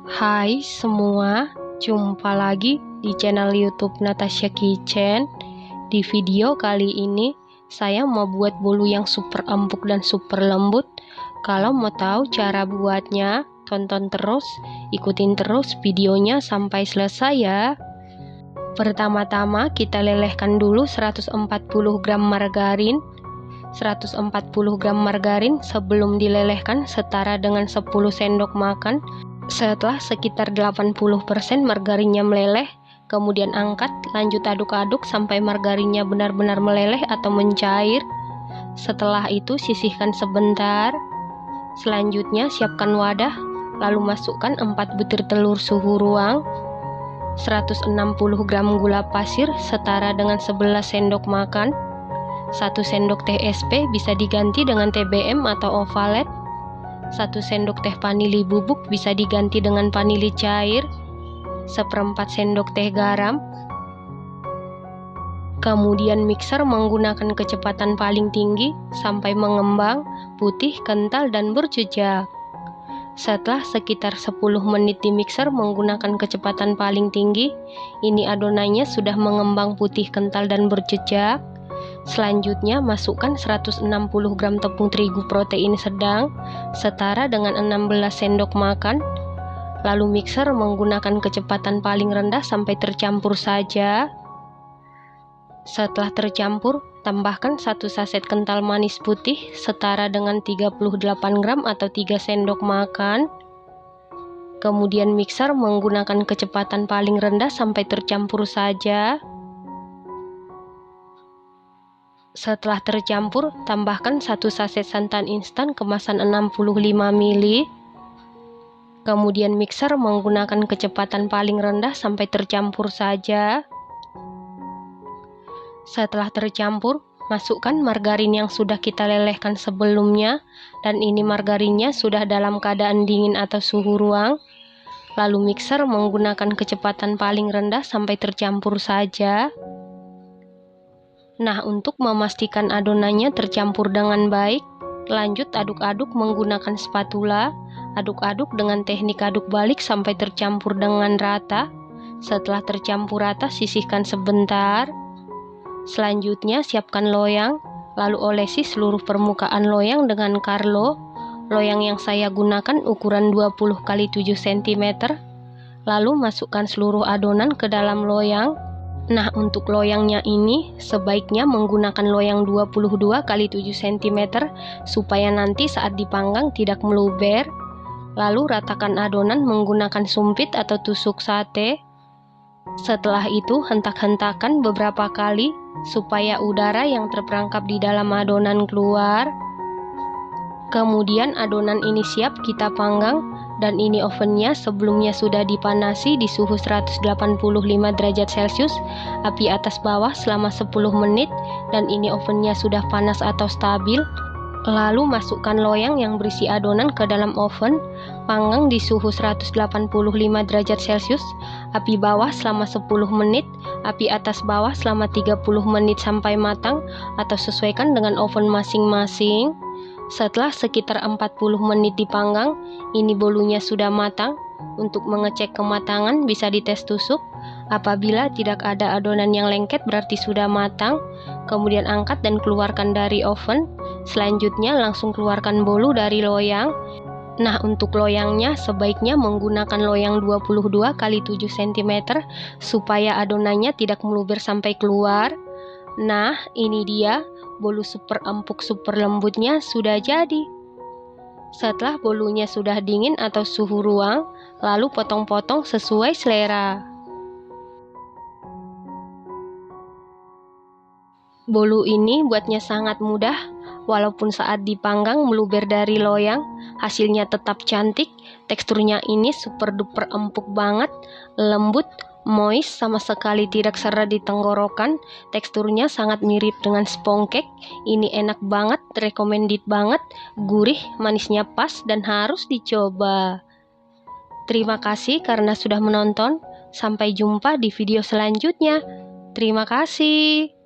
Hai semua, jumpa lagi di channel YouTube Natasha Kitchen. Di video kali ini, saya mau buat bolu yang super empuk dan super lembut. Kalau mau tahu cara buatnya, tonton terus, ikutin terus videonya sampai selesai ya. Pertama-tama kita lelehkan dulu 140 gram margarin. 140 gram margarin sebelum dilelehkan setara dengan 10 sendok makan. Setelah sekitar 80% margarinnya meleleh, kemudian angkat, lanjut aduk-aduk sampai margarinnya benar-benar meleleh atau mencair. Setelah itu sisihkan sebentar. Selanjutnya siapkan wadah, lalu masukkan 4 butir telur suhu ruang, 160 gram gula pasir setara dengan 11 sendok makan, 1 sendok teh SP bisa diganti dengan TBM atau ovalet, 1 sendok teh vanili bubuk bisa diganti dengan vanili cair, 1/4 sendok teh garam. Kemudian mixer menggunakan kecepatan paling tinggi sampai mengembang, putih, kental, dan berjejak. Setelah sekitar 10 menit di mixer menggunakan kecepatan paling tinggi, ini adonannya sudah mengembang putih, kental, dan berjejak. Selanjutnya masukkan 160 gram tepung terigu protein sedang setara dengan 16 sendok makan. Lalu mixer menggunakan kecepatan paling rendah sampai tercampur saja. Setelah tercampur, tambahkan 1 saset kental manis putih setara dengan 38 gram atau 3 sendok makan. Kemudian mixer menggunakan kecepatan paling rendah sampai tercampur saja. Setelah tercampur, tambahkan 1 saset santan instan kemasan 65 ml. Kemudian mixer menggunakan kecepatan paling rendah sampai tercampur saja. Setelah tercampur, masukkan margarin yang sudah kita lelehkan sebelumnya, dan ini margarinnya sudah dalam keadaan dingin atau suhu ruang. Lalu mixer menggunakan kecepatan paling rendah sampai tercampur saja. Nah, untuk memastikan adonannya tercampur dengan baik, lanjut aduk-aduk menggunakan spatula. Aduk-aduk dengan teknik aduk balik sampai tercampur dengan rata. Setelah tercampur rata, sisihkan sebentar. Selanjutnya siapkan loyang, lalu olesi seluruh permukaan loyang dengan Carlo. Loyang yang saya gunakan ukuran 20 x 7 cm. Lalu masukkan seluruh adonan ke dalam loyang. Nah, untuk loyangnya ini sebaiknya menggunakan loyang 22 x 7 cm supaya nanti saat dipanggang tidak meluber. Lalu ratakan adonan menggunakan sumpit atau tusuk sate. Setelah itu hentak-hentakan beberapa kali supaya udara yang terperangkap di dalam adonan keluar. Kemudian adonan ini siap kita panggang, dan ini ovennya sebelumnya sudah dipanasi di suhu 185 derajat Celcius, api atas bawah selama 10 menit, dan ini ovennya sudah panas atau stabil. Lalu masukkan loyang yang berisi adonan ke dalam oven, panggang di suhu 185 derajat Celcius, api bawah selama 10 menit, api atas bawah selama 30 menit sampai matang, atau sesuaikan dengan oven masing-masing. Setelah sekitar 40 menit dipanggang, ini bolunya sudah matang. Untuk mengecek kematangan bisa dites tusuk. Apabila tidak ada adonan yang lengket berarti sudah matang. Kemudian angkat dan keluarkan dari oven. Selanjutnya langsung keluarkan bolu dari loyang. Nah, untuk loyangnya sebaiknya menggunakan loyang 22 x 7 cm supaya adonannya tidak meluber sampai keluar. Nah, ini dia bolu super empuk super lembutnya sudah jadi. Setelah bolunya sudah dingin atau suhu ruang, lalu potong-potong sesuai selera. Bolu ini buatnya sangat mudah, walaupun saat dipanggang meluber dari loyang, hasilnya tetap cantik. Teksturnya ini super duper empuk banget, lembut, moist, sama sekali tidak seret di tenggorokan. Teksturnya sangat mirip dengan sponge cake. Ini enak banget, recommended banget, gurih, manisnya pas, dan harus dicoba. Terima kasih karena sudah menonton. Sampai jumpa di video selanjutnya. Terima kasih.